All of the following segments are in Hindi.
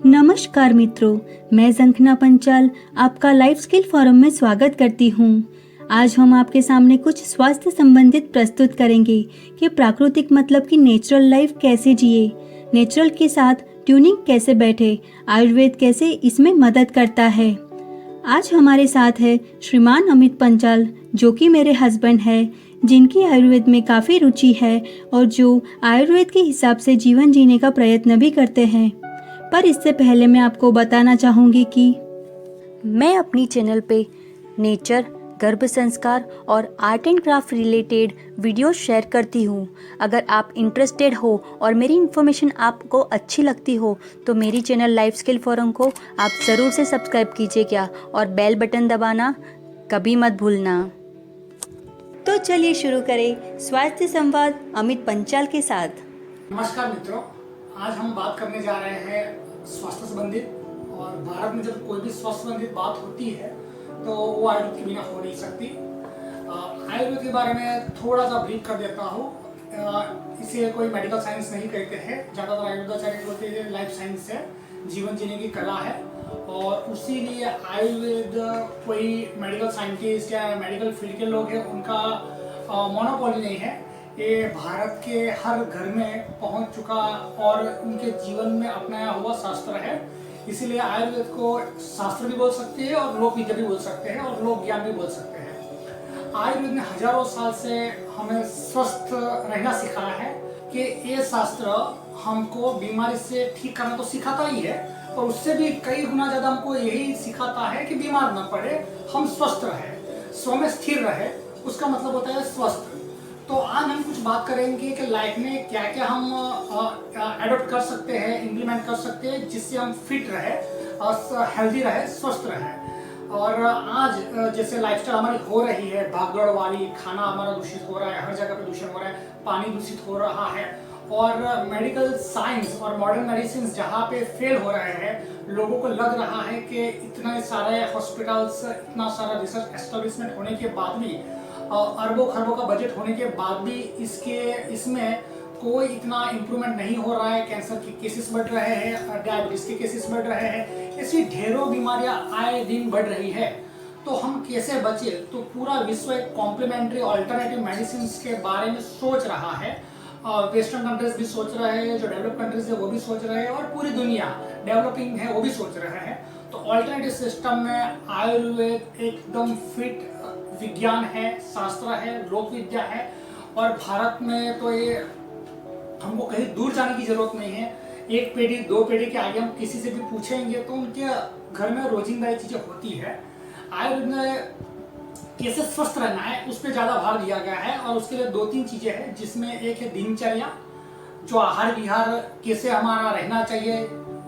नमस्कार मित्रों, मैं जंखना पंचाल आपका लाइफ स्किल फोरम में स्वागत करती हूँ। आज हम आपके सामने कुछ स्वास्थ्य संबंधित प्रस्तुत करेंगे कि प्राकृतिक मतलब कि नेचुरल लाइफ कैसे जिए, नेचुरल के साथ ट्यूनिंग कैसे बैठे, आयुर्वेद कैसे इसमें मदद करता है। आज हमारे साथ है श्रीमान अमित पंचाल, जो कि मेरे हस्बैंड है, जिनकी आयुर्वेद में काफ़ी रुचि है और जो आयुर्वेद के हिसाब से जीवन जीने का प्रयत्न भी करते हैं। पर इससे पहले मैं आपको बताना चाहूँगी कि मैं अपनी चैनल पे नेचर, गर्भ संस्कार और art and craft related video share करती हूँ। अगर आप इंटरेस्टेड हो और मेरी इन्फॉर्मेशन आपको अच्छी लगती हो तो मेरी चैनल लाइफ स्किल फोरम को आप ज़रूर से सब्सक्राइब कीजिएगा और बेल बटन दबाना कभी मत भूलना। तो चलिए शुरू करें स्वास्थ्य संवाद अमित पंचाल के साथ। नमस्कार मित्रों, आज हम बात करने जा रहे हैं स्वास्थ्य संबंधित। और भारत में जब कोई भी स्वास्थ्य संबंधित बात होती है तो वो आयुर्वेद के बिना हो नहीं सकती। आयुर्वेद के बारे में थोड़ा सा ब्रीफ कर देता हूँ। इसे कोई मेडिकल साइंस नहीं कहते हैं, ज़्यादातर आयुर्वेदाचार्य बोलते हैं लाइफ साइंस है, जीवन जीने की कला है। और उसीलिए आयुर्वेद कोई मेडिकल साइंटिस्ट या मेडिकल फील्ड के लोग हैं उनका मोनोपोली नहीं है। ये भारत के हर घर में पहुंच चुका और उनके जीवन में अपनाया हुआ शास्त्र है। इसीलिए आयुर्वेद को शास्त्र भी बोल सकते हैं और लोक विद्या भी बोल सकते हैं और लोक ज्ञान भी बोल सकते हैं। आयुर्वेद ने हजारों साल से हमें स्वस्थ रहना सिखाया है कि ये शास्त्र हमको बीमारी से ठीक करना तो सिखाता ही है और उससे भी कई गुना ज्यादा हमको यही सिखाता है कि बीमार न पड़े, हम स्वस्थ रहे, स्व में स्थिर रहे। उसका मतलब होता है स्वस्थ। तो आज हम कुछ बात करेंगे कि लाइफ में क्या क्या हम एडॉप्ट कर सकते हैं, इम्प्लीमेंट कर सकते हैं, जिससे हम फिट रहे और हेल्दी रहे, स्वस्थ रहे। और आज जैसे लाइफस्टाइल हमारी हो रही है भागदौड़ वाली, खाना हमारा दूषित हो रहा है, हर जगह पे दूषण हो रहा है, पानी दूषित हो रहा है और मेडिकल साइंस और मॉडर्न मेडिसिन जहाँ पे फेल हो रहे हैं, लोगों को लग रहा है कि इतने सारे हॉस्पिटल्स, इतना सारा रिसर्च एस्टेब्लिशमेंट होने के बाद भी, अरबों खरबों का बजट होने के बाद भी इसमें कोई इतना इम्प्रूवमेंट नहीं हो रहा है। कैंसर के केसेस बढ़ रहे हैं, डायबिटीज के केसेस बढ़ रहे हैं, ऐसी ढेरों बीमारियां आए दिन बढ़ रही है। तो हम कैसे बचे? तो पूरा विश्व एक कॉम्प्लीमेंट्री ऑल्टरनेटिव मेडिसिन के बारे में सोच रहा है। वेस्टर्न कंट्रीज भी सोच रहे हैं, जो डेवलप कंट्रीज है वो भी सोच रहे हैं और पूरी दुनिया डेवलपिंग है वो भी सोच रहे हैं। तो ऑल्टरनेटिव सिस्टम में आयुर्वेद एकदम फिट विज्ञान है, शास्त्र है, लोक विद्या है। और भारत में तो ये हमको कहीं दूर जाने की जरूरत नहीं है। एक पीढ़ी, दो पीढ़ी के आगे हम किसी से भी पूछेंगे तो उनके घर में रोजिंदा ये चीजें होती है। आयुर्वेद में कैसे स्वस्थ रहना है उस पर ज्यादा भार दिया गया है और उसके लिए दो तीन चीजें हैं, जिसमें एक है दिनचर्या, जो आहार विहार कैसे हमारा रहना चाहिए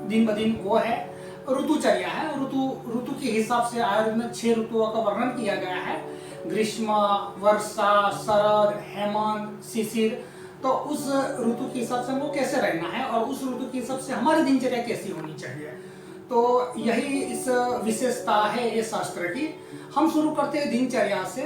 दिन ब दिन, वो है ऋतुचर्या है। ऋतु के हिसाब से आयुर्वेद में 6 ऋतुओं का वर्णन किया गया है, ग्रीष्म, वर्षा, शरद, हेमंत, शिशिर। तो उस ऋतु के हिसाब से हमको कैसे रहना है और उस ऋतु के हिसाब से हमारी दिनचर्या कैसी होनी चाहिए। तो यही इस विशेषता है ये शास्त्र की। हम शुरू करते हैं दिनचर्या से।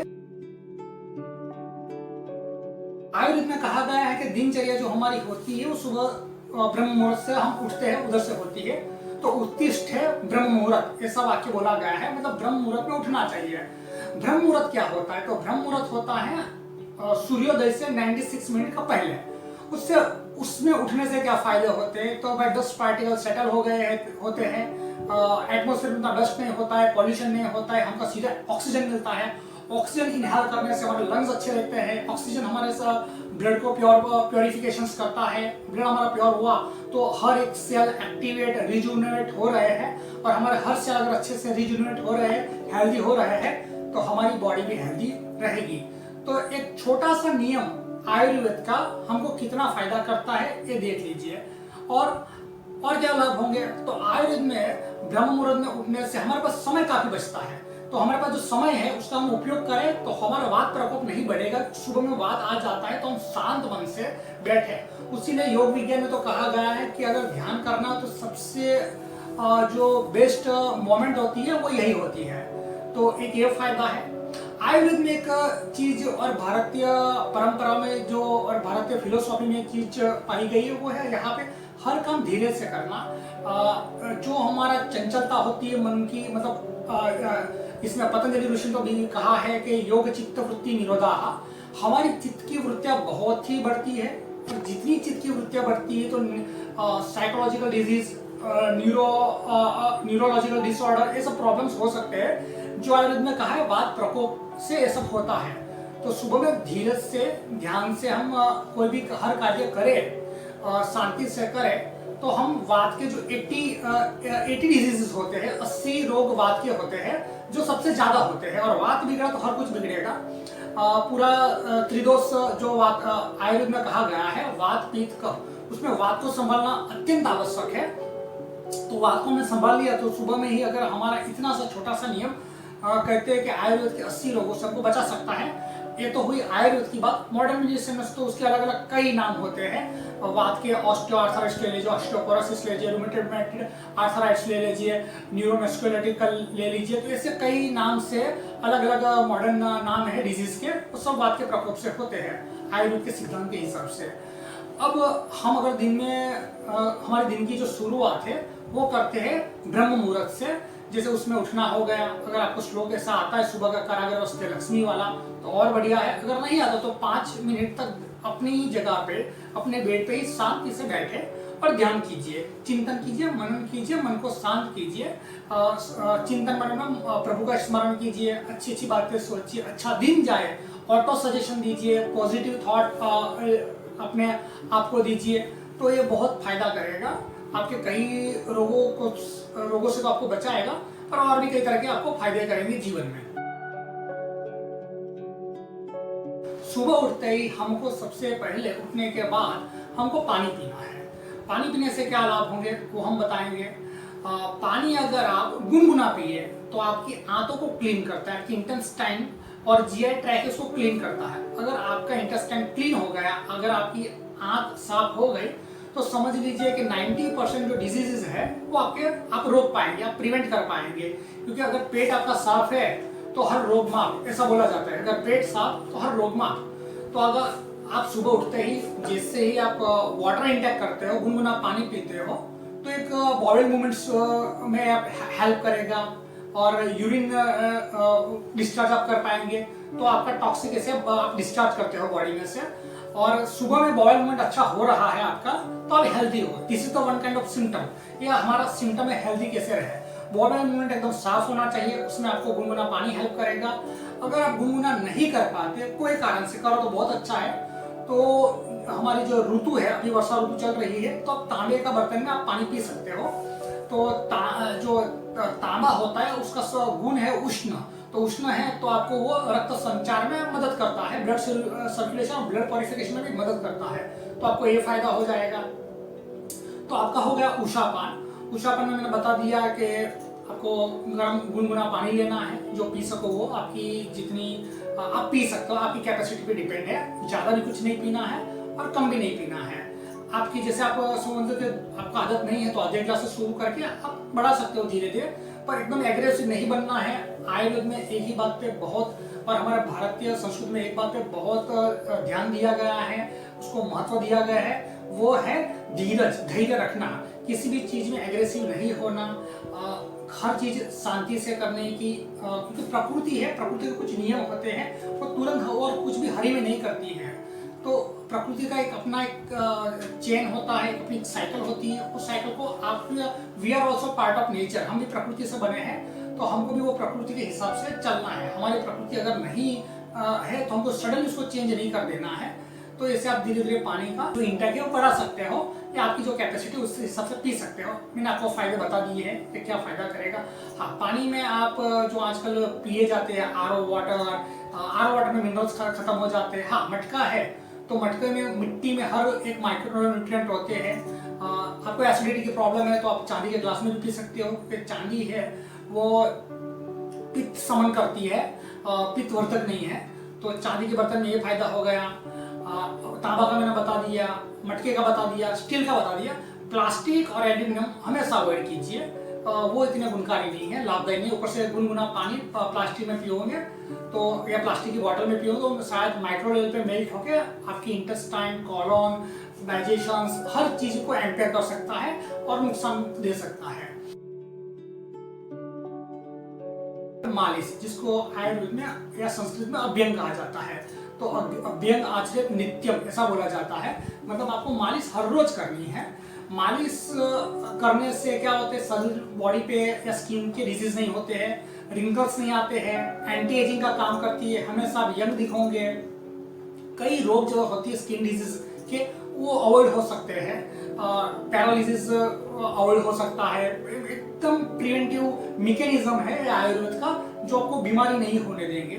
आयुर्वेद में कहा गया है कि दिनचर्या जो हमारी होती है वो सुबह ब्रह्म मुहूर्त से हम उठते हैं, उधर से होती है। तो उत्तिष्ठ है ब्रह्म मुहूर्त, ऐसा वाक्य बोला गया है, मतलब ब्रह्म मुहूर्त में उठना चाहिए। ब्रह्म मुहूर्त क्या होता है? तो ब्रह्म मुहूर्त होता है सूर्योदय से 96 मिनट का पहले। उसमें उठने से क्या फायदे होते हैं? तो भाई डस्ट पार्टिकल सेटल हो गए होते हैं, एटमॉस्फेयर में डस्ट नहीं होता है, पॉल्यूशन नहीं होता है, हमको सीधा ऑक्सीजन मिलता है। ऑक्सीजन इनहेल करने से हमारे लंग्स अच्छे रहते हैं। ऑक्सीजन हमारे ब्लड को प्योरिफिकेशन करता है। ब्लड हमारा प्योर हुआ तो हर एक सेल एक्टिवेट, रिजुनेट हो रहे हैं और हमारे हर सेल अगर अच्छे से रिजुनेट हो रहे हैं, हेल्दी हो रहे हैं, तो हमारी बॉडी भी हेल्दी रहेगी। तो एक छोटा सा नियम आयुर्वेद का हमको कितना फायदा करता है ये देख लीजिए। और क्या लाभ होंगे? तो आयुर्वेद में ब्रह्म मुहूर्त में उठने से हमारे पास समय काफी बचता है। तो हमारे पास जो समय है उसका हम उपयोग करें तो हमारा वात प्रकोप नहीं बढ़ेगा। सुबह में वात आ जाता है तो हम शांत मन से बैठे। उसीलिए योग विज्ञान में तो कहा गया है कि अगर ध्यान करना तो सबसे जो बेस्ट मोमेंट होती है वो यही होती है। तो एक ये फायदा है। आयुर्वेद में एक चीज और भारतीय परंपरा में जो और भारतीय फिलोसॉफी में एक चीज पाई गई है वो है यहाँ पे हर काम धीरे से करना। जो हमारा चंचलता होती है मन की, मतलब इसमें पतंजलि ऋषि ने तो भी कहा है कि योग चित्त वृत्ति निरोधाः, हमारी चित्त की वृत्तियां बहुत ही बढ़ती है, और जितनी चित्त की वृत्तियां बढ़ती है तो साइकोलॉजिकल डिजीज, न्यूरोलॉजिकल डिसऑर्डर, ये सब प्रॉब्लम्स हो सकते हैं, जो आयुर्वेद में कहा है वात प्रकोप से ये सब होता है। तो सुबह में धीरज से, ध्यान से हम कोई भी हर कार्य करें, शांति से करें, तो हम वात के जो 80 डिजीजेस होते हैं, 80 रोग वात के होते हैं, जो सबसे ज्यादा होते हैं। और वात बिगड़ा तो हर कुछ बिगड़ेगा। पूरा त्रिदोष जो वात आयुर्वेद में कहा गया है, वात पित्त कफ, उसमें वात को संभालना अत्यंत आवश्यक है। तो वात को हमने संभाल लिया, तो सुबह में ही अगर हमारा इतना सा छोटा सा नियम कहते हैं कि आयुर्वेद के 80 रोगों से हमको बचा सकता है। ये तो हुई आयुर्वेद की बात। मॉडर्न मेडिसिन में तो उसके अलग अलग कई नाम होते हैं। वात के ऑस्टियोआर्थराइटिस ले लीजिए, ऑस्टियोपोरोसिस ले लीजिए, रूमेटॉइड आर्थराइटिस ले लीजिए, न्यूरोमस्कुलर ले लीजिए। तो ऐसे कई नाम से अलग अलग मॉडर्न नाम है डिजीज के, वो सब वात के प्रकोप से होते हैं आयुर्वेद के सिद्धांत के हिसाब से। अब हम अगर दिन में हमारे दिन की जो शुरुआत है वो करते हैं ब्रह्म मुहूर्त से। जैसे उसमें उठना हो गया, अगर आपको श्लोक ऐसा आता है सुबह का करागर वस्ते लक्ष्मी वाला तो और बढ़िया है। अगर नहीं आता तो 5 मिनट तक अपनी जगह पे, अपने बेड पे ही शांति से बैठे और ध्यान कीजिए, चिंतन कीजिए, मनन कीजिए, मन को शांत कीजिए। चिंतन मनन में प्रभु का स्मरण कीजिए, अच्छी अच्छी बातें सोचिए, अच्छा दिन जाए, ऑटो सजेशन दीजिए, पॉजिटिव थॉट अपने आप को दीजिए, तो ये बहुत फायदा करेगा। आपके कई रोगों से तो आपको बचाएगा, और भी कई तरह के आपको फायदे करेंगे जीवन में। सुबह उठते ही हमको सबसे पहले, उठने के बाद हमको पानी पीना है। पानी पीने से क्या लाभ होंगे वो हम बताएंगे। पानी अगर आप गुनगुना पिए तो आपकी आंतों को क्लीन करता है, आपकी इंटेस्टाइन और जीआई ट्रैक्ट इसको क्लीन करता है। अगर आपका इंटेस्टाइन क्लीन हो गया, अगर आपकी आंत साफ हो गई, तो समझ लीजिए कि 90% जो डिजीजेस है वो आप रोक पाएंगे, आप प्रिवेंट कर पाएंगे। क्योंकि अगर पेट आपका साफ है तो हर रोग माफ, ऐसा बोला जाता है। अगर पेट साफ तो हर रोग माफ। तो अगर आप सुबह उठते ही, जैसे ही आप वाटर इंटेक करते हो, गुनगुना पानी पीते हो, तो एक बॉडी मूवमेंट्स में हेल्प करेगा, और यूरिन डिस्चार्ज आप कर पाएंगे। तो आपका टॉक्सिक ऐसे आप डिस्चार्ज करते हो बॉडी में से, और सुबह में बॉयल मूवमेंट अच्छा हो रहा है आपका, तो आप हेल्दी हो। This is the one kind of symptom. ये हमारा सिम्टम है हेल्दी कैसे रहे। बॉयल मूवमेंट एकदम साफ होना चाहिए, उसमें आपको गुनगुना पानी हेल्प करेगा। अगर आप गुनगुना नहीं कर पाते, कोई कारण से, करो तो बहुत अच्छा है। तो हमारी जो ऋतु है, अभी वर्षा ऋतु चल रही है, तो आप तांबे का बर्तन में आप पानी पी सकते हो। तो जो तांबा होता है उसका गुण है उष्ण, तो उष्ण है तो आपको वो रक्त संचार में मदद करता है, ब्लड सर्कुलेशन और ब्लड प्योरिफिकेशन में भी मदद करता है। तो आपको ये फायदा हो जाएगा। तो आपका हो गया उषापान। उषापान में मैंने बता दिया कि आपको गर्म गुनगुना पानी लेना है, जो पी सको वो आपकी जितनी आप पी सकते हो, आपकी कैपेसिटी पे डिपेंड है। ज्यादा भी कुछ नहीं पीना है और कम भी नहीं पीना है। आपकी जैसे आप समझ के आपका आदत नहीं है तो आधे ग्लास से शुरू करके आप बढ़ा सकते हो धीरे धीरे, पर एकदम एग्रेसिव नहीं बनना है। आयुर्वेद में एक ही बात पे बहुत, और हमारे भारतीय संस्कृति में एक बात पे बहुत ध्यान दिया गया है, उसको महत्व दिया गया है, वो है धीरज, धैर्य रखना। किसी भी चीज में एग्रेसिव नहीं होना, हर चीज शांति से करने की, क्योंकि प्रकृति है, प्रकृति के कुछ नियम होते हैं, वो तुरंत और कुछ भी हरी में नहीं करती है। तो प्रकृति का एक अपना एक चेन होता है, अपनी एक साइकिल होती है। उस साइकिल को आप, we are also part of nature, हम भी प्रकृति से बने हैं, तो हमको भी वो प्रकृति के हिसाब से चलना है। हमारी प्रकृति अगर नहीं है तो हमको सडनली उसको चेंज नहीं कर देना है। तो ऐसे आप धीरे धीरे पानी का जो इंटेक है वो बढ़ा सकते हो, या आपकी जो कैपेसिटी उस हिसाब से पी सकते हो। मैंने आपको फायदे बता दिए हैं कि क्या फायदा करेगा। हाँ, पानी में आप जो आजकल पिए जाते हैं आरओ वाटर में मिनरल्स खत्म हो जाते हैं। हाँ, मटका है तो मटके में, मिट्टी में हर एक माइक्रो न्यूट्रिएंट होते हैं। आपको एसिडिटी की प्रॉब्लम है तो आप चांदी के ग्लास में भी पी सकते हो, क्योंकि चांदी है वो पित्त समन करती है, पित्त वर्धक नहीं है। तो चांदी के बर्तन में ये फायदा हो गया। तांबा का मैंने बता दिया, मटके का बता दिया, स्टील का बता दिया। प्लास्टिक और एल्यूमिनियम हमेशा अवॉइड कीजिए। वो इतने गुणकारी नहीं है, लाभदायी नहीं है। ऊपर से गुनगुना पानी प्लास्टिक में पियोगे तो या प्लास्टिक की बोतल में पियोगे तो शायद माइक्रो लेवल पे मेल्ट होकर आपकी इंटेस्टाइन, कॉलोन, डाइजेशन हर चीज को एम्पेयर कर सकता है और नुकसान दे सकता है। मालिश, जिसको आयुर्वेद में या संस्कृत में अभ्यंग कहा जाता है, तो अभ्यंग आचरित नित्यम ऐसा बोला जाता है, मतलब आपको मालिश हर रोज करनी है। मालिश करने से क्या होते हैं, शरीर बॉडी पे या स्किन के डिजीज नहीं होते हैं, रिंकल्स नहीं आते हैं, एंटी एजिंग का काम करती है, हमेशा आप यंग दिखोगे। कई रोग जो होती है स्किन डिजीज के वो अवॉइड हो सकते हैं, पैरालिसिस अवॉइड हो सकता है। एकदम प्रिवेंटिव मैकेनिज्म है आयुर्वेद का जो आपको बीमारी नहीं होने देंगे।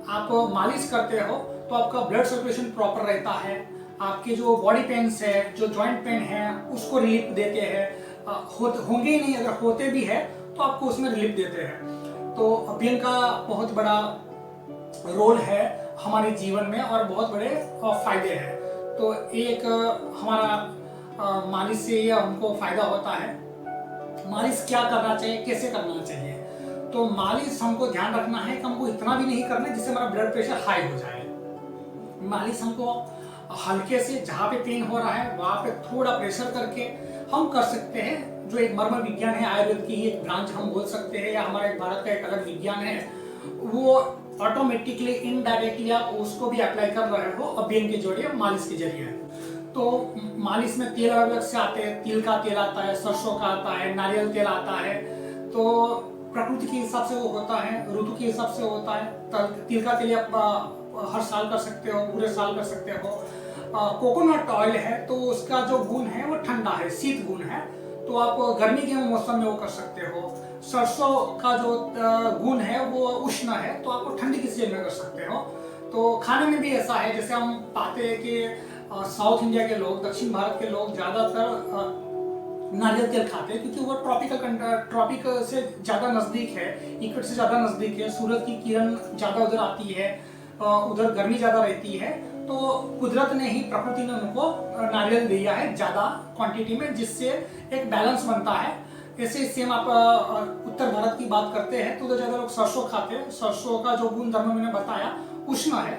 आप मालिश करते हो तो आपका ब्लड सर्कुलेशन प्रॉपर रहता है, आपके जो बॉडी पेन्स है, जो जॉइंट पेन है उसको रिलीफ देते हैं। होंगे ही नहीं, अगर होते भी है तो आपको उसमें रिलीफ देते हैं। तो अभ्यंग का बहुत बड़ा रोल है हमारे जीवन में और बहुत बड़े फायदे हैं। तो एक हमारा मालिश से ये हमको फायदा होता है। मालिश क्या करना चाहिए, कैसे करना चाहिए, तो मालिश हमको ध्यान रखना है कि हमको इतना भी नहीं करना है जिससे हमारा ब्लड प्रेशर हाई हो जाए। मालिश हमको हल्के से जहाँ पे पेन हो रहा है वहाँ पे थोड़ा प्रेशर करके हम कर सकते हैं, जो एक मर्म विज्ञान है आयुर्वेद की एक ब्रांच हम बोल सकते हैं, या हमारे भारत का एक अलग विज्ञान है। वो ऑटोमेटिकली इनडायरेक्टली आप उसको भी अप्लाई कर रहे हो अभ्यंग के जरिए, मालिश के जरिए। तो मालिश में तेल अलग अलग से आते हैं, तिल का तेल आता है, सरसों का आता है, नारियल तेल आता है। तो प्रकृति के हिसाब से वो होता है, ऋतु के हिसाब से होता है। तिल का तेल आप हर साल कर सकते हो, पूरे साल कर सकते हो। कोकोनट ऑयल है तो उसका जो गुण है वो ठंडा है, शीत गुण है, तो आप गर्मी के मौसम में वो कर सकते हो। सरसों का जो गुण है वो उष्ण है, तो आप ठंडी की सीजन में कर सकते हो। तो खाने में भी ऐसा है, जैसे हम पाते हैं कि साउथ इंडिया के लोग, दक्षिण भारत के लोग ज्यादातर नारियल तेल खाते हैं, क्योंकि वो ट्रॉपिक से ज्यादा नजदीक है, इक्वेटर से ज्यादा नजदीक है, सूरज की किरण ज्यादा उधर आती है, उधर गर्मी ज्यादा रहती है। तो कुदरत ने ही, प्रकृति ने उनको नारियल दिया है ज्यादा क्वांटिटी में, जिससे एक बैलेंस बनता है। ऐसे सेम आप उत्तर भारत की बात करते हैं तो उधर ज्यादा लोग सरसों खाते हैं। सरसों का जो गुण धर्म मैंने बताया उष्ण है,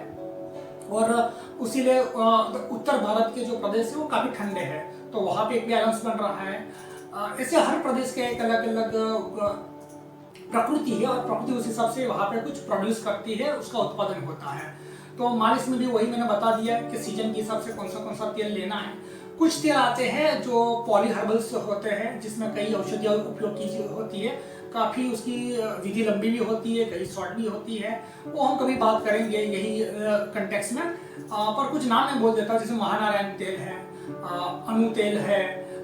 और उसीलिए उत्तर भारत के जो प्रदेश है वो काफी ठंडे हैं, तो वहां पे एक बैलेंस बन रहा है। ऐसे हर प्रदेश के एक अलग अलग प्रकृति है, और प्रकृति उस हिसाब से वहां पे कुछ प्रोड्यूस करती है, उसका उत्पादन होता है। तो मालिश में भी वही मैंने बता दिया कि सीजन के हिसाब से कौन सा तेल लेना है। कुछ तेल आते हैं जो पॉली हर्बल्स होते हैं, जिसमें कई औषधियाँ उपयोग की होती है, काफी उसकी विधि लंबी भी होती है, कई शॉर्ट भी होती है, वो हम कभी बात करेंगे यही कंटेक्स्ट में। पर कुछ नाम मैं बोल देता हूँ, जैसे महानारायण तेल है, अनु तेल है,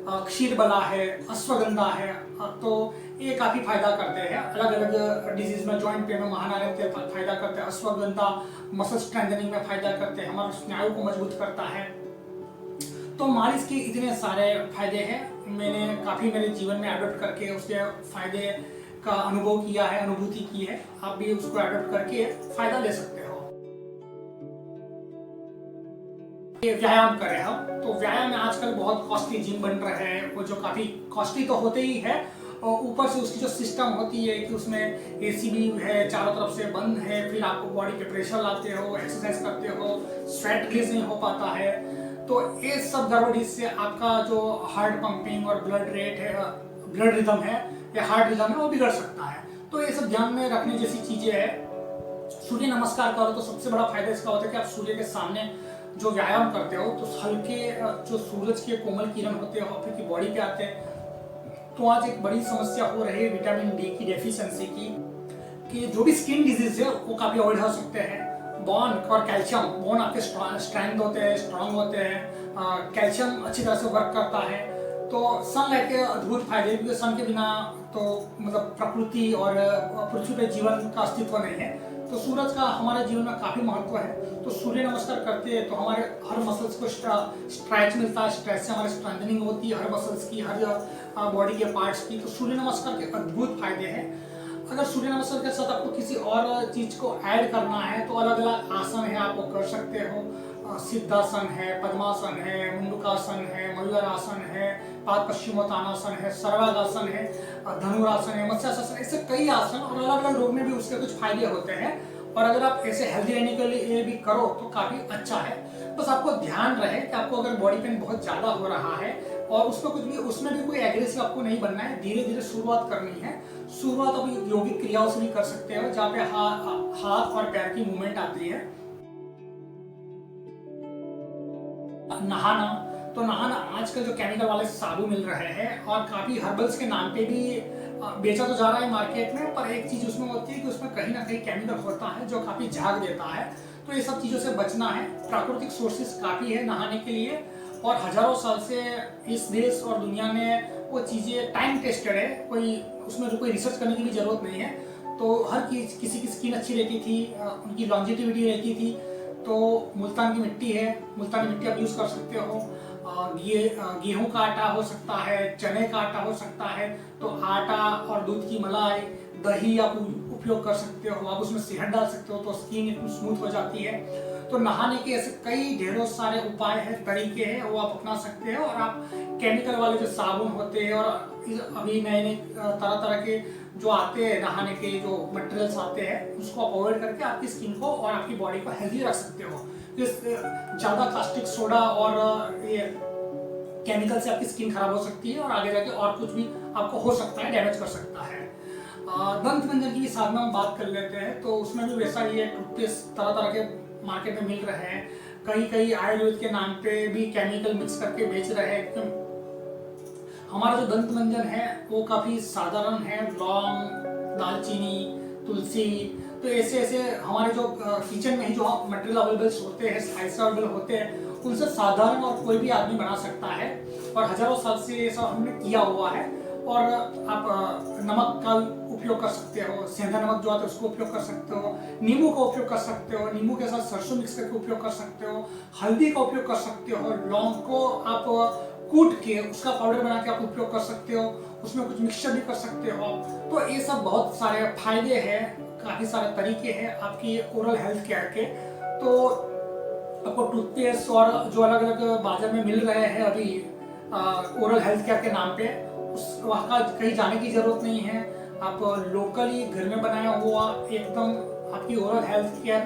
क्षीरबला है, अश्वगंधा है। तो ये काफी फायदा करते हैं अलग अलग डिजीज में। जॉइंट पेन में महानारायण तेल फायदा करते हैं, अश्वगंधा मसल स्ट्रेंथनिंग में फायदा करते हैं, हमारे स्नायु को मजबूत करता है। तो मालिश के इतने सारे फायदे हैं, मैंने काफी मेरे जीवन में अडॉप्ट करके उसके फायदे का अनुभव किया है, अनुभूति की है। आप भी उसको अडॉप्ट करके फायदा ले सकते हो। ये व्यायाम करें हम, तो व्यायाम में आजकल बहुत कॉस्टली जिम बन रहे हैं, वो जो काफी कॉस्टली तो होते ही है, और ऊपर से उसकी जो सिस्टम होती है कि उसमें एसी भी है, चारों तरफ से बंद है, फिर आपको बॉडी पे प्रेशर लाते हो, एक्सरसाइज करते हो, स्वेट रिलीज नहीं हो पाता है। तो ये सब गड़बड़ी से आपका जो हार्ट पंपिंग और ब्लड रेट है, ब्लड रिदम है या हार्ट रिदम है, वो बिगड़ सकता है। तो ये सब ध्यान में रखने जैसी चीजें हैं। सूर्य नमस्कार करो तो सबसे बड़ा फायदा इसका होता है कि आप सूर्य के सामने जो व्यायाम करते हो तो हल्के जो सूरज के कोमल किरण होते हैं आपकी बॉडी पे आते हैं। तो आज एक बड़ी समस्या हो रही है विटामिन डी की डेफिशिएंसी की, कि जो भी स्किन डिजीज है वो काफी अवॉइड हो सकते हैं। बोन और कैल्शियम, बोन आपके स्ट्रेंथ होते हैं, स्ट्रांग होते हैं, कैल्शियम अच्छी तरह से वर्क करता है। तो सनलाइट के अद्भुत फायदे, क्योंकि सन के बिना तो मतलब प्रकृति और पृथ्वी पे जीवन का अस्तित्व नहीं है। तो सूरज का हमारे जीवन में काफी महत्व है। तो सूर्य नमस्कार करते हैं तो हमारे हर मसल्स को स्ट्रेच मिलता है, स्ट्रेच से हमारी स्ट्रेंथनिंग होती है हर मसल्स की, हर बॉडी के पार्ट्स की। तो सूर्य नमस्कार के अद्भुत फायदे हैं। अगर सूर्य नमस्कार के साथ आपको किसी और चीज को ऐड करना है तो अलग अलग आसन है, आप वो कर सकते हो। सिद्धासन है, पद्मासन है, मुंडकासन है, मयूरासन है, पाद पश्चिमोत्तानासन है, सर्वांगासन है, धनुरासन है, मत्स्यासन, ऐसे कई आसन और अलग अलग रोग में भी उसके कुछ फायदे होते हैं। और अगर आप ऐसे हेल्दी रहने के लिए भी करो तो काफी अच्छा है। बस आपको ध्यान रहे कि आपको अगर बॉडी पेन बहुत ज्यादा हो रहा है और उसमें भी कोई एग्रेसिव आपको नहीं बनना है, धीरे धीरे शुरुआत करनी है। शुरुआत आप योगिक क्रियाओं से भी कर सकते हो, जहाँ पे हाथ और पैर की मूवमेंट आती है। नहाना, तो नहाना आजकल जो केमिकल वाले साबुन मिल रहे हैं और काफी हर्बल्स के नाम पे भी बेचा तो जा रहा है मार्केट में, पर एक चीज उसमें होती है कि उसमें कहीं ना कहीं केमिकल होता है जो काफी झाग देता है। तो ये सब चीजों से बचना है। प्राकृतिक सोर्सेस काफी है नहाने के लिए और हजारों साल से इस देश और दुनिया में वो चीजें टाइम टेस्टेड है, उसमें कोई रिसर्च करने की भी जरूरत नहीं है। तो हर किसी की स्किन अच्छी रहती थी, उनकी लॉन्जिटिविटी रहती थी। तो मुल्तान की मिट्टी है, मुल्तानी मिट्टी आप यूज कर सकते हो। गेहूं का आटा हो सकता है, चने का आटा हो सकता है। तो आटा और दूध की मलाई, दही आप उपयोग कर सकते हो। आप उसमें शहद डाल सकते हो तो स्किन एकदम स्मूथ हो जाती है। तो नहाने के ऐसे कई ढेरों सारे उपाय हैं, तरीके हैं, वो आप अपना सकते हो। और आप केमिकल वाले जो साबुन होते हैं और अभी नए नए तरह तरह के जो आते हैं नहाने के जो मटेरियल्स आते हैं, उसको आप अवॉइड करके आपकी स्किन को और आपकी बॉडी को हेल्दी रख सकते हो। ज्यादा कास्टिक सोडा और ये केमिकल से आपकी स्किन खराब हो सकती है और आगे जाके और कुछ भी आपको हो सकता है, डैमेज कर सकता है। दंत मंजन की भी साधना में बात कर लेते हैं, तो उसमें भी वैसा ही है। टूथपेस्ट तरह तरह के मार्केट में मिल रहे हैं, कई आयुर्वेद के नाम पे भी केमिकल मिक्स करके बेच रहे हैं। हमारा जो दंत मंजन है वो काफी साधारण है। लौंग, दालचीनी, तुलसी, तो ऐसे हमारे जो किचन में ही जो मटेरियल अवेलेबल होते हैं, स्पाइस अवेलेबल होते हैं, उनसे साधारण और कोई भी आदमी बना सकता है। और हजारों साल से ये सब हमने किया हुआ है। और आप नमक का उपयोग कर सकते हो, सेंधा नमक जो आता है उसको उपयोग कर सकते हो, नींबू का उपयोग कर सकते हो, नींबू के साथ सरसों मिक्स करके उपयोग कर सकते हो, हल्दी का उपयोग कर सकते हो, लौंग को आप कूट के उसका पाउडर बना के आप उपयोग कर सकते हो, उसमें कुछ मिक्सचर भी कर सकते हो। तो ये सब बहुत सारे फायदे हैं, काफी सारे तरीके हैं आपकी ओरल हेल्थ केयर के। तो आपको टूथपेस्ट और जो अलग अलग बाजार में मिल रहे हैं अभी ओरल हेल्थ केयर के नाम पे, वहाँ का कहीं जाने की जरूरत नहीं है। आप लोकली घर में बनाया हुआ एकदम आपकी ओरल हेल्थ केयर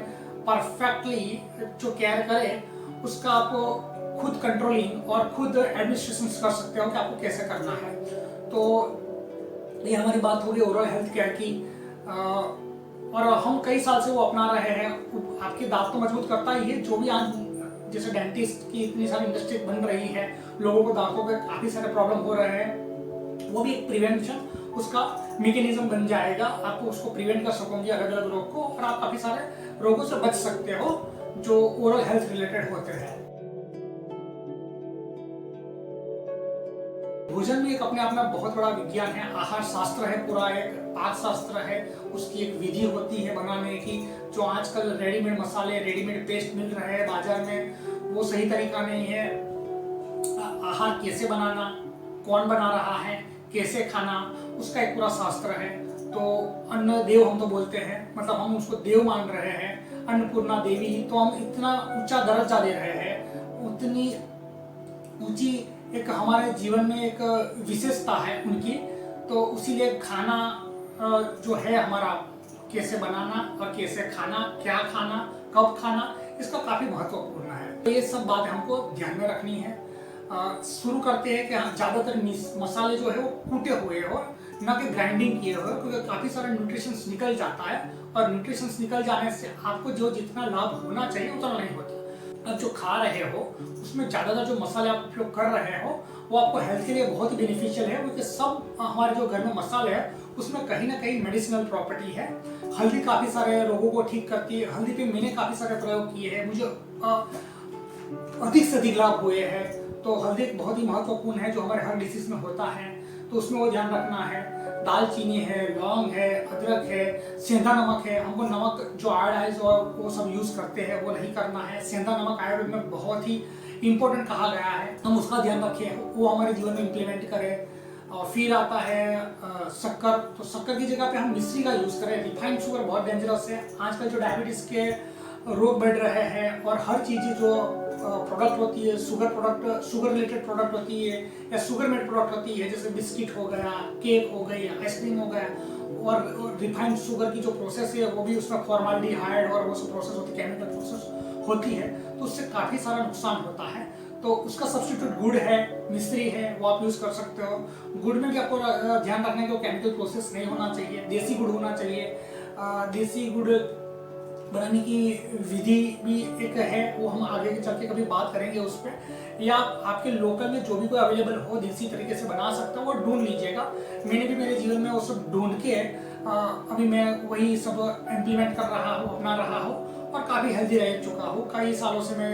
परफेक्टली जो केयर करे, उसका आपको खुद कंट्रोलिंग और खुद एडमिनिस्ट्रेशन कर सकते हो कि आपको कैसे करना है। तो ये हमारी बात होगी ओरल हेल्थ केयर की। और हम कई साल से वो अपना रहे हैं। आपके दांत तो मजबूत करता ही है, जो भी आज जैसे डेंटिस्ट की इतनी सारी इंडस्ट्री बन रही है, लोगों को दांतों पे काफी सारे प्रॉब्लम हो रहे हैं, वो भी एक प्रिवेंशन उसका मैकेनिज्म बन जाएगा। आपको उसको प्रिवेंट कर सकोगे अलग अलग रोग को, और आप काफी सारे रोगों से बच सकते हो जो ओरल हेल्थ रिलेटेड होते हैं। भोजन भी एक अपने आप में बहुत बड़ा विज्ञान है, आहार शास्त्र है, पूरा एक पाक शास्त्र है। उसकी एक विधि होती है बनाने की। जो आजकल रेडीमेड मसाले, रेडीमेड पेस्ट मिल रहे हैं बाजार में, वो सही तरीका नहीं है। आहार कैसे बनाना, कौन बना रहा है, कैसे खाना, उसका एक पूरा शास्त्र है। तो अन्न देव हम तो बोलते हैं, मतलब हम उसको देव मान रहे हैं, अन्नपूर्णा देवी, तो हम इतना ऊंचा दर्जा दे रहे हैं, उतनी ऊंची एक हमारे जीवन में एक विशेषता है उनकी। तो इसीलिए खाना जो है हमारा, कैसे बनाना और कैसे खाना, क्या खाना, कब खाना, इसका काफी महत्वपूर्ण है। तो ये सब बातें हमको ध्यान में रखनी है। शुरू करते हैं कि ज्यादातर मसाले जो है वो कूटे हुए हो, न कि ग्राइंडिंग किए हुए, क्योंकि काफी सारा न्यूट्रिशंस निकल जाता है और न्यूट्रिशंस निकल जाने से आपको जो जितना लाभ होना चाहिए उतना नहीं होता। अब जो खा रहे हो उसमें ज्यादातर जो मसाले आप उपयोग कर रहे हो वो आपको हेल्थ के लिए बहुत ही बेनिफिशियल है, क्योंकि सब हमारे जो घर में मसाले हैं उसमें कहीं ना कहीं मेडिसिनल प्रॉपर्टी है। हल्दी काफी सारे रोगों को ठीक करती है। हल्दी पे मैंने काफी सारे प्रयोग किए हैं, मुझे अधिक से अधिक लाभ हुए हैं। तो हल्दी बहुत ही महत्वपूर्ण है जो हमारे हर डिसीज में होता है, तो उसमें वो ध्यान रखना है। दालचीनी है, लौंग है, अदरक है, सेंधा नमक है। हमको नमक जो आयोडाइज और वो सब यूज करते हैं वो नहीं करना है। सेंधा नमक आयुर्वेद में बहुत ही इंपॉर्टेंट कहा गया है, हम उसका ध्यान रखें, वो हमारे जीवन में इम्प्लीमेंट करें। और फिर आता है शक्कर। तो शक्कर की जगह पे हम मिश्री का यूज करें। रिफाइंड शुगर बहुत डेंजरस है। आजकल जो डायबिटीज के रोग बढ़ रहे हैं और हर चीज जो प्रोडक्ट होती है, शुगर रिलेटेड प्रोडक्ट होती है या शुगर मेड प्रोडक्ट होती है, जैसे बिस्किट हो गया, केक हो गई, आइसक्रीम हो गया, और रिफाइंड शुगर की जो प्रोसेस है वो भी उसमें फॉर्माल्डिहाइड और वो सब प्रोसेस होती है, केमिकल प्रोसेस होती है, तो उससे काफ़ी सारा नुकसान होता है। तो उसका सब्स्टिट्यूट गुड़ है, मिश्री है, वो आप यूज़ कर सकते हो। गुड़ में भी आपको ध्यान रखना है कि वो केमिकल प्रोसेस नहीं होना चाहिए, देसी गुड़ होना चाहिए। देसी गुड़ बनाने की विधि भी एक है, वो हम आगे चल के कभी बात करेंगे उस पर। या आपके लोकल में जो भी कोई अवेलेबल हो देसी तरीके से बना सकता हो वो ढूंढ लीजिएगा। मैंने भी मेरे जीवन में वो सब ढूंढ के अभी मैं वही सब इम्प्लीमेंट कर रहा हूँ, अपना रहा हूँ, और काफ़ी हेल्दी रह चुका हूँ। कई सालों से मैं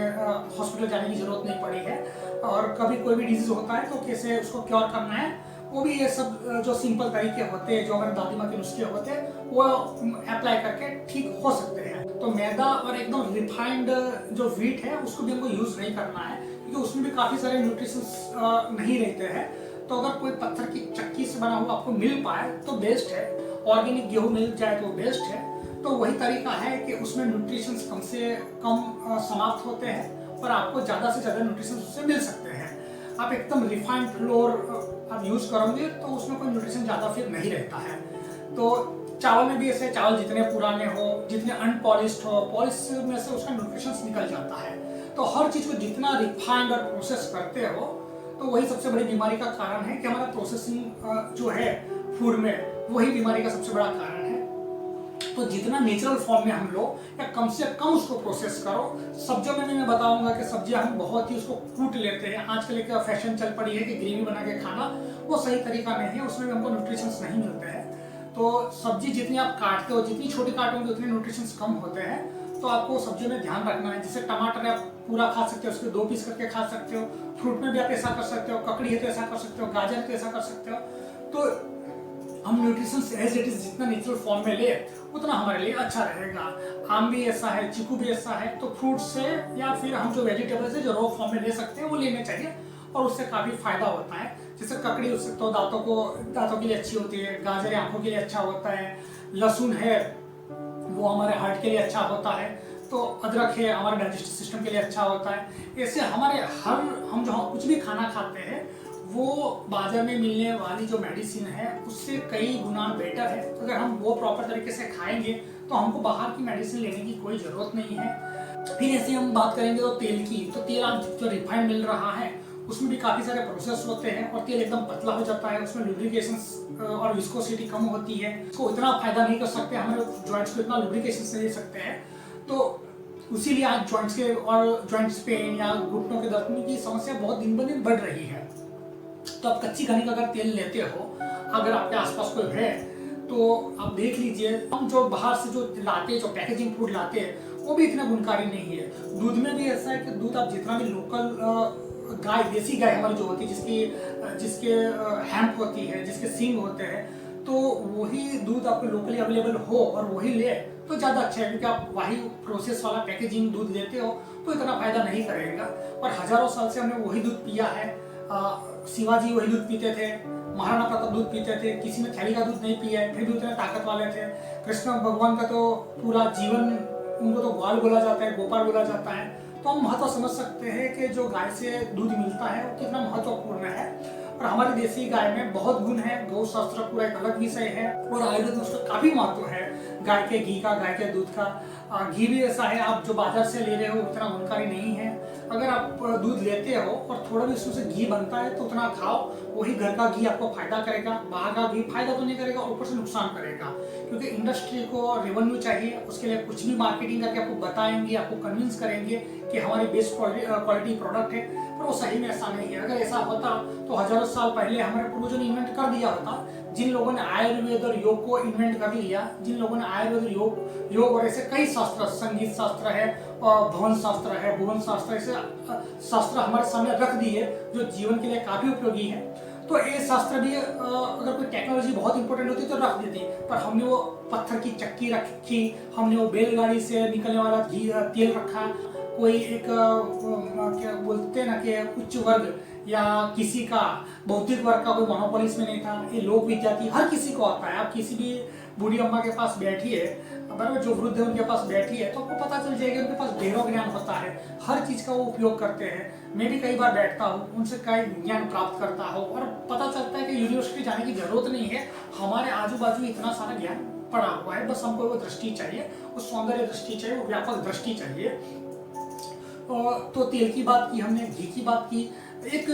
हॉस्पिटल जाने की ज़रूरत नहीं पड़ी है, और कभी कोई भी डिजीज़ होता है तो कैसे उसको क्योर करना है, वो भी ये सब जो सिंपल तरीके होते हैं, जो हमारे दादी माँ के नुस्खे होते हैं, वो अप्लाई करके ठीक हो सकते हैं। तो मैदा और एकदम रिफाइंड जो व्हीट है उसको भी हमको यूज़ नहीं करना है, क्योंकि उसमें भी काफ़ी सारे न्यूट्रिशंस नहीं रहते हैं। तो अगर कोई पत्थर की चक्की से बना हुआ आपको मिल पाए तो बेस्ट है, ऑर्गेनिक गेहूँ मिल जाए तो बेस्ट है। तो वही तरीका है कि उसमें न्यूट्रिशंस कम से कम समाप्त होते हैं और आपको ज़्यादा से ज़्यादा न्यूट्रिशंस उससे मिल सकते हैं। आप एकदम रिफाइंड फ्लोर आप यूज़ करोगे तो उसमें कोई न्यूट्रिशन ज़्यादा फिर नहीं रहता है। तो चावल में भी ऐसे, चावल जितने पुराने हो, जितने अनपॉलिश्ड हो, पॉलिश में से उसका न्यूट्रिशंस निकल जाता है। तो हर चीज़ को जितना रिफाइंड और प्रोसेस करते हो तो वही सबसे बड़ी बीमारी का कारण है कि हमारा प्रोसेसिंग जो है फूड में, वही बीमारी का सबसे बड़ा कारण है। तो जितना नेचुरल फॉर्म में हम लो या कम से कम उसको प्रोसेस करो। सब्जियों में भी मैं बताऊंगा कि सब्जियां हम बहुत ही उसको कूट लेते हैं। आजकल एक फैशन चल पड़ी है कि ग्रेवी बना के खाना, वो सही तरीका नहीं है, उसमें भी हमको न्यूट्रिशंस नहीं मिलते हैं। तो सब्जी जितनी आप काटते हो, जितनी छोटी काटोगे उतने न्यूट्रिशंस कम होते हैं। तो आपको सब्जियों में ध्यान रखना है। जैसे टमाटर आप पूरा खा सकते हो, उसके 2 पीस करके खा सकते हो। फ्रूट में भी आप ऐसा कर सकते हो, ककड़ी है तो ऐसा कर सकते हो, गाजर है तो ऐसा कर सकते हो। तो हम न्यूट्रिशंस एज इट इज जितना नेचुरल फॉर्म में ले उतना हमारे लिए अच्छा रहेगा। आम भी ऐसा है, चीकू भी ऐसा है, तो फ्रूट से या फिर हम जो वेजिटेबल्स है जो रॉ फॉर्म में ले सकते हैं वो लेने चाहिए, और उससे काफ़ी फायदा होता है। जैसे ककड़ी, उससे तो दांतों के लिए अच्छी होती है। गाजर आंखों के लिए अच्छा होता है। लहसुन है वो हमारे हार्ट के लिए अच्छा होता है। तो अदरक है हमारे डाइजेस्टिव सिस्टम के लिए अच्छा होता है। ऐसे हमारे हम जो कुछ भी खाना खाते हैं वो बाजार में मिलने वाली जो मेडिसिन है उससे कई गुना बेटर है। तो अगर हम वो प्रॉपर तरीके से खाएंगे तो हमको बाहर की मेडिसिन लेने की कोई ज़रूरत नहीं है। फिर ऐसे हम बात करेंगे तो तेल की, तो तेल आज जो रिफाइंड मिल रहा है उसमें भी काफ़ी सारे प्रोसेस होते हैं और तेल एकदम पतला हो जाता है। उसमें लुब्रिकेशन और विस्कोसिटी कम होती है। इसको इतना फायदा नहीं कर सकते, हमारे जॉइंट्स को इतना लुब्रिकेशन नहीं दे सकते हैं। तो इसीलिए आज जॉइंट्स के और जॉइंट्स पेन या घुटनों के दर्द की समस्या बहुत दिन ब दिन बढ़ रही है। तो आप कच्ची घनी का अगर तेल लेते हो, अगर आपके आसपास कोई है तो आप देख लीजिए। हम जो बाहर से जो लाते, जो पैकेजिंग फूड लाते हैं वो भी इतना गुणकारी नहीं है। दूध में भी ऐसा है कि दूध आप जितना भी लोकल गाय, देसी गाय हमारी जो होती है, जिसके हैम्प होती है, जिसके सींग होते हैं, तो वही दूध आपको लोकली अवेलेबल हो और वही ले तो ज़्यादा अच्छा है। क्योंकि आप वही प्रोसेस वाला पैकेजिंग दूध लेते हो तो इतना फायदा नहीं करेगा। और हजारों साल से हमने वही दूध पिया है। शिवाजी वही दूध पीते थे, महाराणा प्रताप दूध पीते थे, किसी ने थैली का दूध नहीं पिया है फिर भी उतने ताकत वाले थे। कृष्ण भगवान का तो पूरा जीवन, उनको तो ग्वाल बोला जाता है, गोपाल बोला जाता है। तो हम महत्व समझ सकते हैं कि जो गाय से दूध मिलता है वो कितना महत्वपूर्ण है। और हमारी देसी गाय में बहुत गुण है। गौ शास्त्र पूरा एक अलग विषय है और आयुर्वेद में उसका काफी महत्व है। गाय के घी का, गाय के दूध का। घी भी ऐसा है, आप जो बाजार से ले रहे हो उतना गुणकारी नहीं है। अगर आप दूध लेते हो और थोड़ा भी उसमें से घी बनता है तो उतना खाओ। वही घर का घी आपको फायदा करेगा, बाहर का घी फायदा तो नहीं करेगा, ऊपर से नुकसान करेगा। क्योंकि इंडस्ट्री को रेवेन्यू चाहिए, उसके लिए कुछ भी मार्केटिंग करके आपको बताएंगे, आपको कन्विंस करेंगे कि हमारी बेस्ट क्वालिटी प्रोडक्ट है, पर वो सही में ऐसा नहीं है। अगर ऐसा होता तो हजारों साल पहले हमारे पूर्वजों ने इन्वेंट कर दिया होता। जिन लोगों ने आयुर्वेद और योग को इन्वेंट कर लिया, जिन लोगों ने आयुर्वेद योग और ऐसे कई शास्त्र, संगीत शास्त्र है और भवन शास्त्र है, भुवन शास्त्र, ऐसे शास्त्र हमारे सामने रख दिए जो जीवन के लिए काफी उपयोगी है। तो ये शास्त्र भी अगर कोई टेक्नोलॉजी बहुत इंपॉर्टेंट होती तो रख देती, पर हमने वो पत्थर की चक्की रखी, हमने वो बैलगाड़ी से निकलने वाला तेल रखा। कोई एक क्या बोलते हैं ना कि उच्च वर्ग या किसी का बौद्धिक वर्ग का कोई मोनोपोली इसमें नहीं था। ये लोक विद्या थी, हर किसी को आता है। आप किसी भी बूढ़ी अम्मा के पास बैठिए, बराबर जो वृद्ध है उनके पास बैठी है तो आपको पता चल जाएगा, उनके पास ढेरों ज्ञान होता है, हर चीज़ का वो उपयोग करते हैं। मैं भी कई बार बैठता हूँ, उनसे कई ज्ञान प्राप्त करता हूँ और पता चलता है कि यूनिवर्सिटी जाने की जरूरत नहीं है, हमारे आजू बाजू इतना सारा ज्ञान पड़ा हुआ है, बस हमको वो दृष्टि चाहिए, वो सौंदर्य दृष्टि चाहिए, वो व्यापक दृष्टि चाहिए। तो तेल की बात की हमने, घी की बात की। एक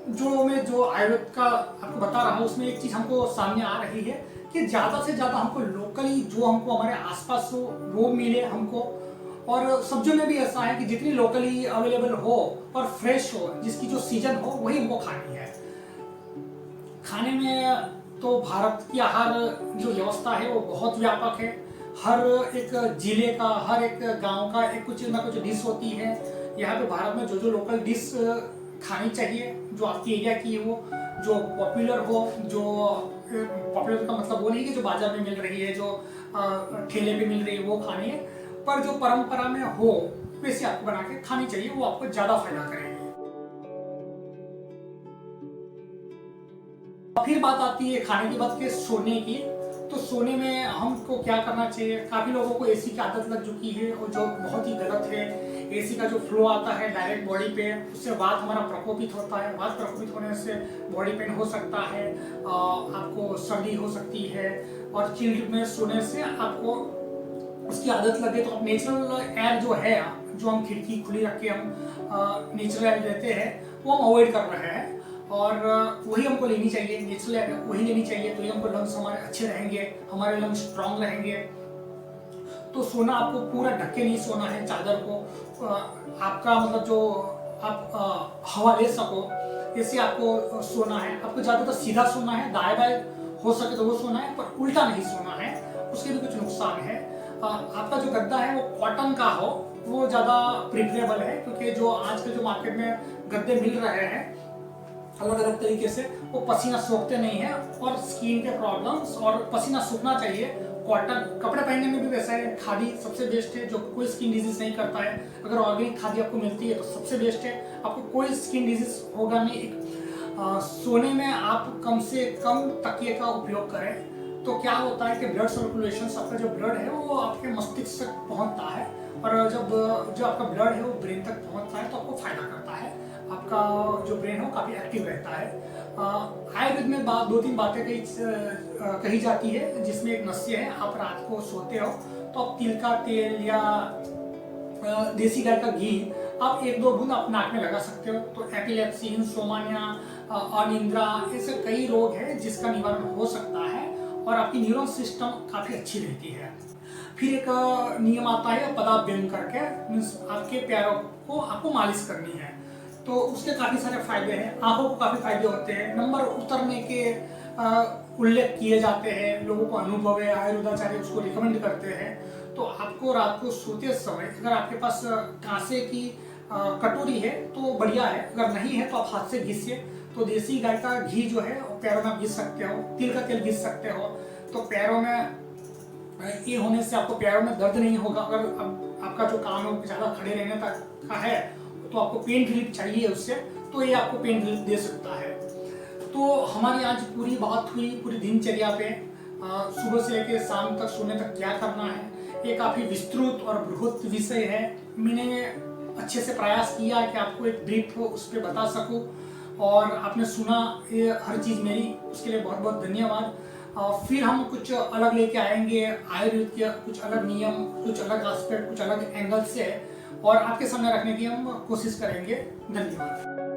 जो आयुर्वेद का आपको बता रहा हूँ उसमें एक चीज़ हमको सामने आ रही है कि ज़्यादा से ज़्यादा हमको लोकली जो हमको हमारे आसपास वो मिले हमको, और सब्जियों में भी ऐसा है कि जितनी लोकली अवेलेबल हो और फ्रेश हो, जिसकी जो सीजन हो वही हमको खानी है। खाने में तो भारत की आहार जो व्यवस्था है वो बहुत व्यापक है, हर एक जिले का, हर एक गांव का एक कुछ ना कुछ डिश होती है। यहाँ पे भारत में जो लोकल डिश खानी चाहिए, जो आपकी एरिया की हो, जो पॉपुलर हो, जो पॉपुलर का मतलब वो नहीं कि जो बाजार में मिल रही है, जो ठेले पे मिल रही है वो खानी है, पर जो परंपरा में हो वैसे आपको बना के खानी चाहिए, वो आपको ज्यादा फायदा करेगी। फिर बात आती है खाने की बात के सोने की। तो सोने में हमको क्या करना चाहिए? काफी लोगों को एसी की आदत लग चुकी है और जो बहुत ही गलत है। एसी का जो फ्लो आता है डायरेक्ट बॉडी पे, उससे वात हमारा प्रकोपित होता है, वात प्रकोपित होने से बॉडी पेन हो सकता है, आपको सर्दी हो सकती है, और चिल्ड में सोने से आपको उसकी आदत लगे तो आप नेचुरल एयर जो है, जो हम खिड़की खुली रख के हम नेचुरल एयर लेते हैं वो हम अवॉइड कर रहे हैं, और वही हमको लेनी चाहिए, नेचुरल एयर वही लेनी चाहिए, तो ये हमको लंग्स हमारे अच्छे रहेंगे, हमारे लंग्स स्ट्रांग रहेंगे। तो सोना आपको पूरा ढक के नहीं सोना है चादर को, आपका मतलब जो आप हवा ले सको ऐसे आपको सोना है। आपको ज़्यादातर सीधा सोना है, दाएं बाएं हो सके तो वो सोना है, पर उल्टा नहीं सोना है, उसके भी कुछ नुकसान है। आपका जो गद्दा है वो कॉटन का हो, वो ज़्यादा प्रिफरेबल है, क्योंकि जो आजकल जो मार्केट में गद्दे मिल रहे हैं अलग अलग तरीके से, वो पसीना सोखते नहीं है, और स्किन के प्रॉब्लम्स, और पसीना सूखना चाहिए। कॉटन कपड़े पहनने में भी वैसा है, खादी सबसे बेस्ट है, जो कोई स्किन डिजीज नहीं करता है। अगर ऑर्गेनिक खादी आपको मिलती है तो सबसे बेस्ट है, आपको कोई स्किन डिजीज होगा नहीं। सोने में आप कम से कम तकिए का उपयोग करें, तो क्या होता है कि ब्लड सर्कुलेशन, आपका जो ब्लड है वो आपके मस्तिष्क तक पहुंचता है, और जब जो आपका ब्लड है वो ब्रेन तक पहुंचता है तो आपको फायदा करता है, आपका जो ब्रेन है वो काफ़ी एक्टिव रहता है। आयुर्वेद में दो तीन बातें कही जाती है, जिसमें एक नस्य है, आप रात को सोते हो तो आप तिल का तेल या देसी गाय का घी आप 1-2 बूंद आप नाक में लगा सकते हो। तो एपिलेप्सी, इंसोमानिया, अनिद्रा, ऐसे कई रोग हैं जिसका निवारण हो सकता है, और आपकी न्यूरल सिस्टम काफ़ी अच्छी रहती है। फिर एक नियम आता है पदाभ्यंग करके, मीन्स आपके पैरों को आपको मालिश करनी है, तो उसके काफ़ी सारे फायदे हैं। आंखों को काफ़ी फायदे होते हैं, नंबर उतरने के उल्लेख किए जाते हैं, लोगों को अनुभव है, आयुर्वेदाचार्य उसको रिकमेंड करते हैं। तो आपको रात को सोते समय अगर आपके पास कांसे की कटोरी है तो बढ़िया है, अगर नहीं है तो आप हाथ से घिसिए। तो देसी गाय का घी जो है पैरों में घिस सकते हो, तिल का तेल घिस सकते हो, तो पैरों में ये होने से आपको पैरों में दर्द नहीं होगा। अगर आपका जो काम है ज़्यादा खड़े रहने तक का है तो आपको पेन रिलीफ चाहिए उससे, तो ये आपको पेन रिलीफ दे सकता है। तो हमारी आज पूरी बात हुई पूरी दिनचर्या पे, सुबह से लेकर शाम तक सोने तक क्या करना है। ये काफ़ी विस्तृत और बृहत विषय है, मैंने अच्छे से प्रयास किया कि आपको एक ब्रीफ उस पर बता सकूं, और आपने सुना ये हर चीज़ मेरी, उसके लिए बहुत बहुत धन्यवाद। फिर हम कुछ अलग लेके आएंगे, आयुर्वेद के कुछ अलग नियम, कुछ अलग एस्पेक्ट, कुछ अलग एंगल से, और आपके सामने रखने की हम कोशिश करेंगे। धन्यवाद।